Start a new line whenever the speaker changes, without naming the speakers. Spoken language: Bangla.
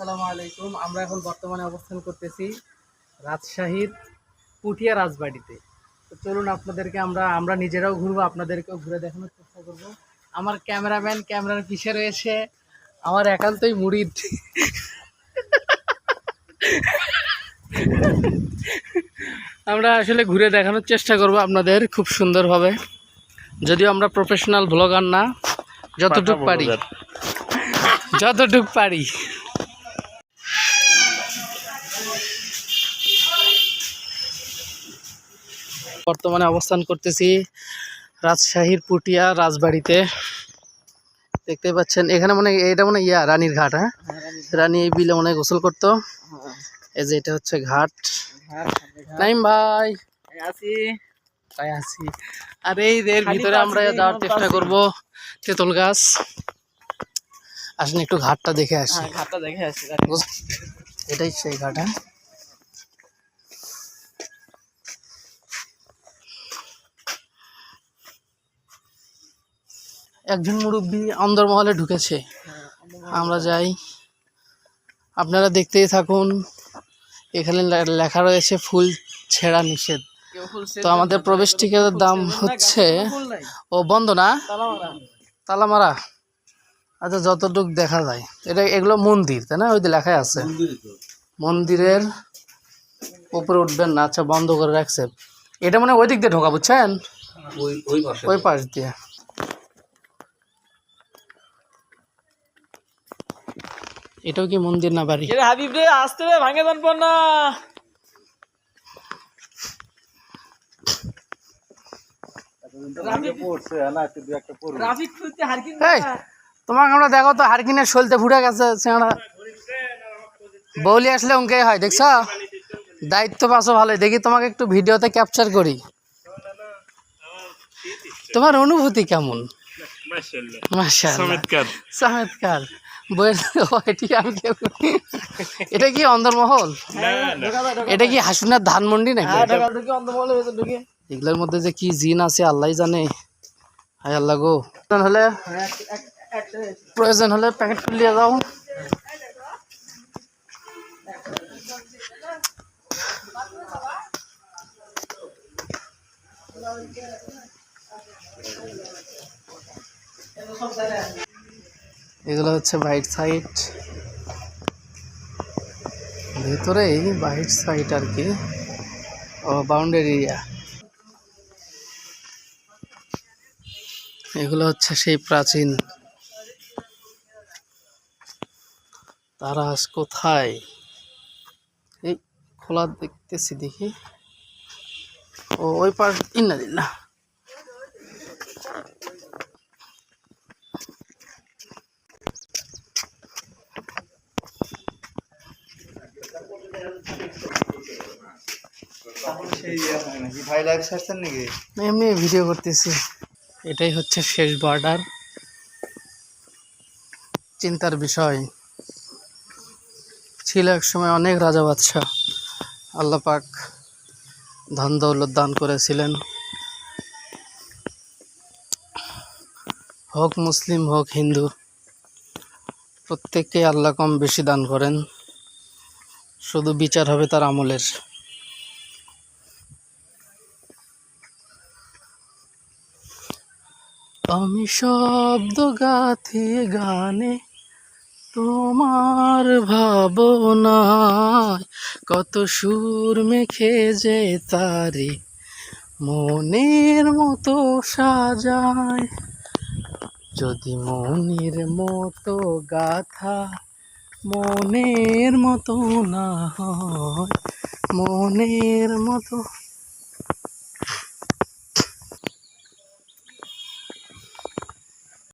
আসসালামু আলাইকুম। আমরা এখন বর্তমানে অবস্থান করতেছি রাজশাহীর পুঠিয়া রাজবাড়িতে। তো চলুন আপনাদেরকে আমরা নিজেরাও ঘুরবো, আপনাদেরকেও ঘুরে দেখানোর চেষ্টা করব। আমার ক্যামেরাম্যান ক্যামেরার পিছে রয়েছে আমার একান্তই মুরিদ। আমরা আসলে ঘুরে দেখানোর চেষ্টা করব আপনাদের খুব সুন্দরভাবে, যদিও আমরা প্রফেশনাল ব্লগার না, যতটুকু পারি। বর্তমানে অবস্থান করতেছি রাজশাহীর পুঠিয়া রাজবাড়িতে। দেখতে পাচ্ছেন এখানে এটা রানীর ঘাট। হ্যাঁ, রানী এই বিলে গোসল করতো। এই যে এটা হচ্ছে ঘাট। নাইম ভাই আছি। আর এর ভিতরে আমরা যাওয়ার চেষ্টা করব তেঁতুল গাছ। আসলে একটু ঘাটটা দেখে আসি। এটাই সেই ঘাট। হ্যাঁ, একজন মুরব্বী অন্দরমহলে ঢুকেছে, আমরা যাই, আপনারা দেখতেই থাকুন। এখানে লেখা রয়েছে ফুল ছেঁড়া নিষেধ। তো আমাদের প্রবেশ টিকিটের দাম হচ্ছে বন্ধ না, তালা মারা। আচ্ছা, যতটুকু দেখা যায় এগুলো মন্দির, তাই না? ওই যে লেখাই আছে মন্দিরের উপরে উঠবেন না। আচ্ছা, বন্ধ করে রাখছে। এটা ওই দিক দিয়ে ঢোকা, বুঝছেন, ওই পাশ দিয়ে। এটাও কি মন্দির না বাড়ি?
হাবিব রে, আসতে রে, ভাঙে যান পর না।
তোমাকে আমরা দেখো তো হারকিনের শোলতে ফুটে গেছে। বৌলি আসলে অঙ্কে হয়, দেখছ? দায়িত্ব পাচ্ছ ভালোই। দেখি তোমাকে একটু ভিডিওতে ক্যাপচার করি। তোমার অনুভূতি কেমন? চমৎকার। এটা কি অন্দরমহল? এটা কি হাসুনার ধানমন্ডি নাকি? এগুলোর মধ্যে যে কি জিন আছে আল্লাহ জানে। হায় আল্লাহ গো, প্রয়োজন হলে প্যাকেট খুলিয়ে যাও। এগুলো হচ্ছে বাইট সাইড, ভেতরেই বাইট সাইড আর কি, বাউন্ডারি এরিয়া। এগুলো হচ্ছে সেই প্রাচীন। তারা আজ কোথায়? এই খোলা দেখতেছি, দেখি। ওই পাশ ইন্নালিল্লাহ। এমনি ভিডিও করতেছি। এটাই হচ্ছে শেষ বর্ডার। চিন্তার বিষয়, ছিল এক সময় অনেক রাজা বাদশাহ, আল্লাহ পাক ধন দৌলত দান করেছিলেন। হোক মুসলিম হোক হিন্দু, প্রত্যেককে আল্লাহ কম বেশি দান করেন, শুধু বিচার হবে তার আমলের। আমি শব্দ গাথি গানে তোমার ভাবনায়, কত সুর মেখে যে তারে মনের মতো সাজায়। যদি মনের মতো গাথা মনের মতো না হয়, মনের মতো